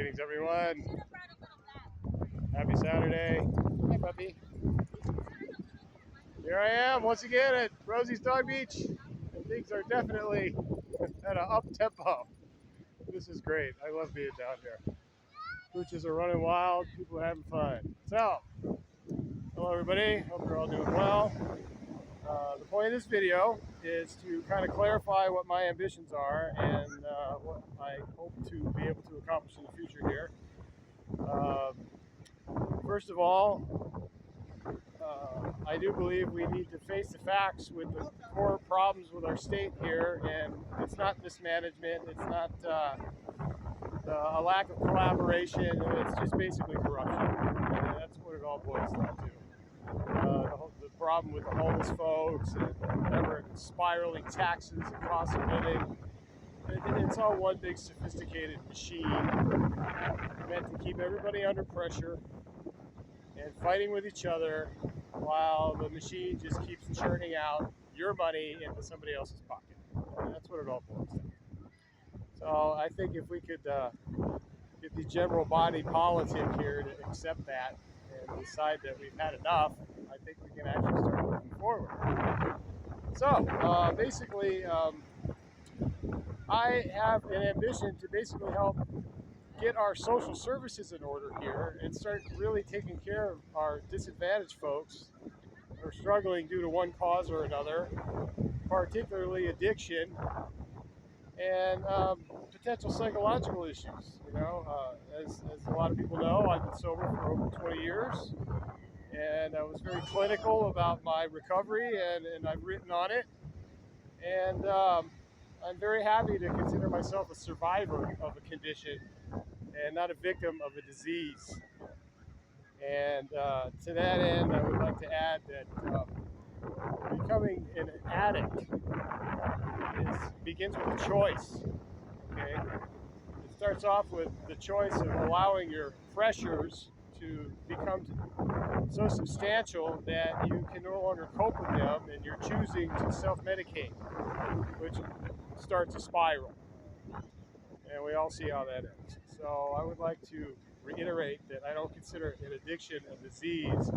Greetings, everyone. Happy Saturday. Hi, puppy. Here I am once again at Rosie's Dog Beach, and things are definitely at an up tempo. This is great. I love being down here. Pooches are running wild. People are having fun. So, hello, everybody. Hope you're all doing well. The point of this video is to kind of clarify what my ambitions are and what I hope to be able to accomplish in the future here. First of all, I do believe we need to face the facts with the core problems with our state here, and it's not mismanagement, it's not a lack of collaboration, it's just basically corruption. And that's what it all boils down to. The problem with the homeless folks and ever spiraling taxes and cost of living. It's all one big sophisticated machine meant to keep everybody under pressure and fighting with each other while the machine just keeps churning out your money into somebody else's pocket. And that's what it all boils down to. So I think if we could get the general body politic here to accept that and decide that we've had enough, I think we can actually start moving forward. So basically, I have an ambition to basically help get our social services in order here and start really taking care of our disadvantaged folks who are struggling due to one cause or another, particularly addiction and potential psychological issues. You know, as a lot of people know, I've been sober for over 20 years, and I was very clinical about my recovery, and I've written on it. And I'm very happy to consider myself a survivor of a condition and not a victim of a disease. And to that end, I would like to add that becoming an addict begins with a choice. Okay, it starts off with the choice of allowing your pressures to become so substantial that you can no longer cope with them, and you're choosing to self-medicate, which starts a spiral. And we all see how that ends. So I would like to reiterate that I don't consider an addiction a disease.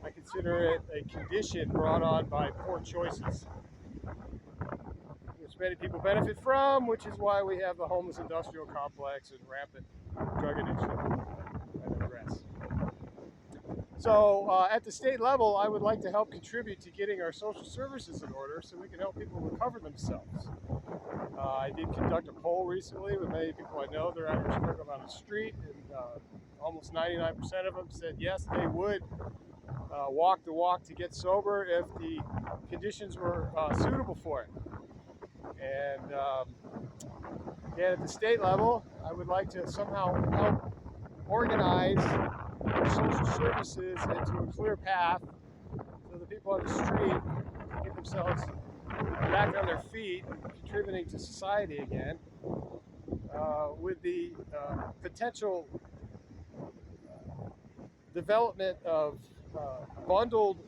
I consider it a condition brought on by poor choices, which many people benefit from, which is why we have the homeless industrial complex and rampant drug addiction. I digress. So at the state level, I would like to help contribute to getting our social services in order so we can help people recover themselves. I did conduct a poll recently with many people I know. They're out here struggling on the street, and almost 99% of them said yes, they would walk the walk to get sober if the conditions were suitable for it. And again, at the state level, I would like to somehow help organize social services into a clear path so the people on the street can get themselves back on their feet and contributing to society again, with the potential development of bundled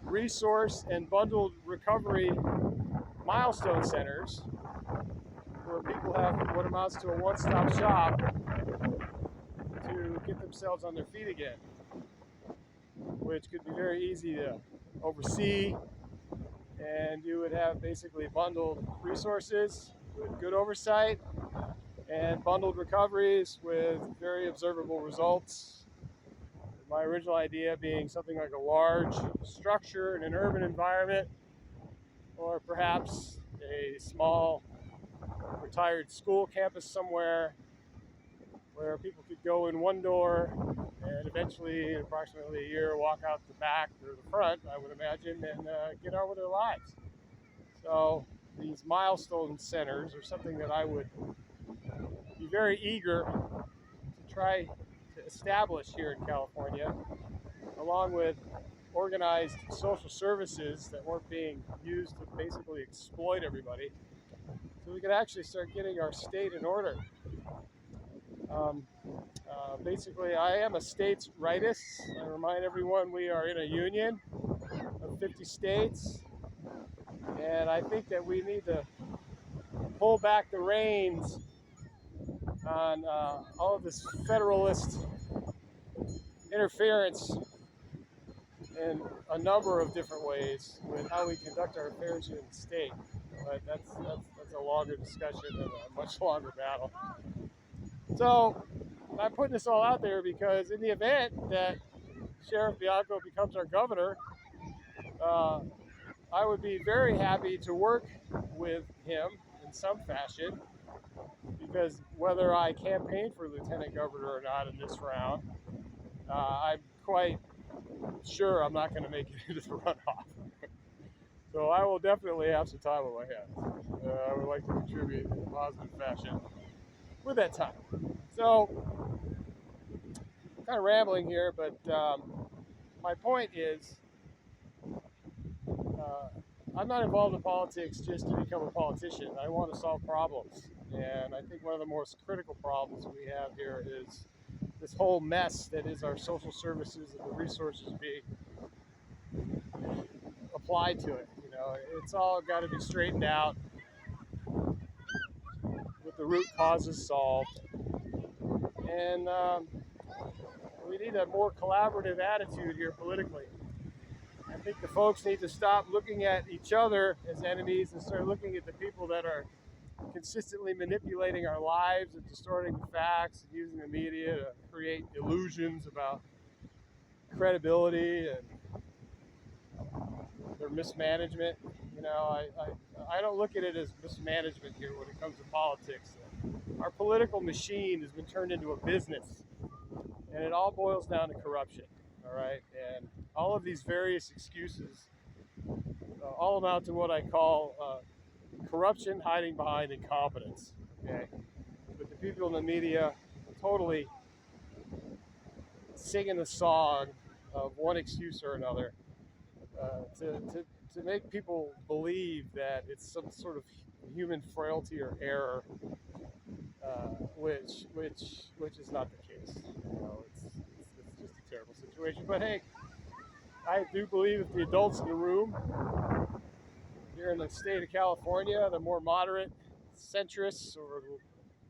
resource and bundled recovery milestone centers where people have what amounts to a one-stop shop to get themselves on their feet again, which could be very easy to oversee. And you would have basically bundled resources with good oversight and bundled recoveries with very observable results. My original idea being something like a large structure in an urban environment, or perhaps a small retired school campus somewhere where people could go in one door and eventually, in approximately a year, walk out the back or the front, I would imagine, and get on with their lives. So these milestone centers are something that I would be very eager to try to establish here in California, along with organized social services that weren't being used to basically exploit everybody, so we could actually start getting our state in order. Basically, I am a states' rightist. I remind everyone we are in a union of 50 states, and I think that we need to pull back the reins on all of this federalist interference in a number of different ways with how we conduct our affairs here in the state. But that's a longer discussion and a much longer battle. So I'm putting this all out there because in the event that Sheriff Bianco becomes our governor, I would be very happy to work with him in some fashion, because whether I campaign for lieutenant governor or not in this round, I'm quite sure I'm not going to make it into the runoff. So I will definitely have some time on my hands. I would like to contribute in a positive fashion with that time. So, kind of rambling here, but my point is, I'm not involved in politics just to become a politician. I want to solve problems. And I think one of the most critical problems we have here is this whole mess that is our social services and the resources being applied to it. You know, it's all got to be straightened out with the root causes solved. And we need a more collaborative attitude here politically. I think the folks need to stop looking at each other as enemies and start looking at the people that are consistently manipulating our lives and distorting the facts and using the media to create illusions about credibility and their mismanagement. You know, I don't look at it as mismanagement here when it comes to politics. Our political machine has been turned into a business, and it all boils down to corruption. All right, and all of these various excuses all amount to what I call corruption hiding behind incompetence. Okay, with the people in the media totally singing the song of one excuse or another to make people believe that it's some sort of human frailty or error, which is not the case. You know, it's just a terrible situation. But hey, I do believe if the adults in the room here in the state of California, the more moderate centrists or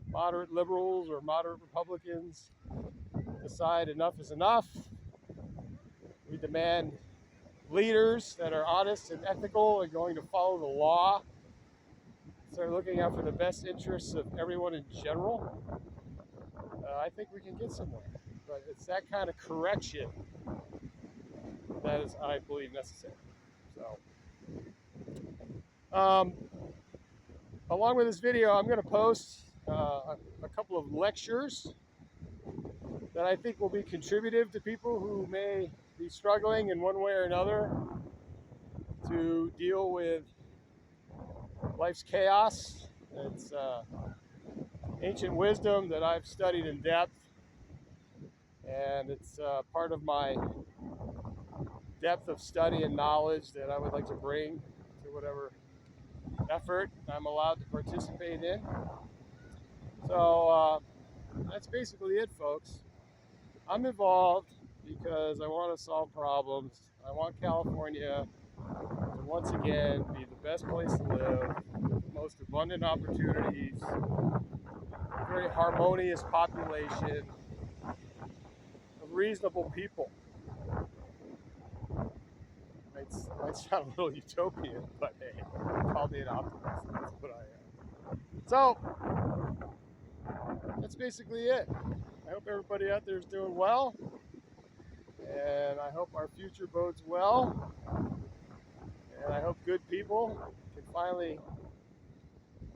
moderate liberals or moderate Republicans, decide enough is enough, we demand leaders that are honest and ethical and going to follow the law, start looking out for the best interests of everyone in general, I think we can get somewhere. But it's that kind of correction that is, I believe, necessary. So, along with this video, I'm going to post a couple of lectures that I think will be contributive to people who may be struggling in one way or another to deal with life's chaos. It's ancient wisdom that I've studied in depth, and it's part of my depth of study and knowledge that I would like to bring to whatever effort I'm allowed to participate in. So that's basically it, folks. I'm involved because I want to solve problems. I want California to once again be the best place to live, with the most abundant opportunities, a very harmonious population of reasonable people. Might sound a little utopian, but hey, call me an optimist. That's what I am. So that's basically it. I hope everybody out there is doing well, and I hope our future bodes well, and I hope good people can finally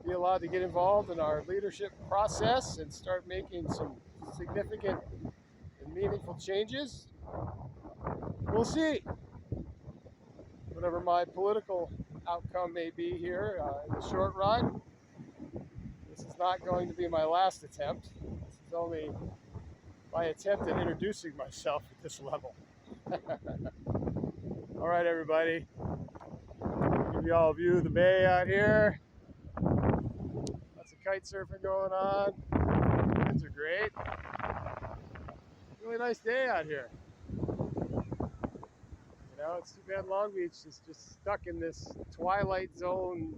be allowed to get involved in our leadership process and start making some significant and meaningful changes. We'll see. Whatever my political outcome may be here in the short run, this is not going to be my last attempt. This is only my attempt at introducing myself at this level. All right, everybody. Give you all a view of the bay out here. Lots of kite surfing going on. Winds are great. Really nice day out here. You know, it's too bad Long Beach is just stuck in this twilight zone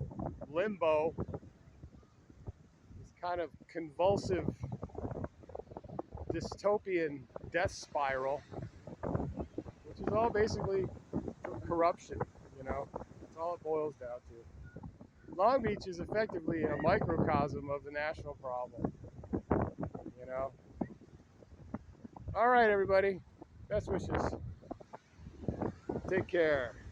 limbo, this kind of convulsive dystopian death spiral, which is all basically corruption, you know. That's all it boils down to. Long Beach is effectively a microcosm of the national problem, you know. All right, everybody. Best wishes. Take care.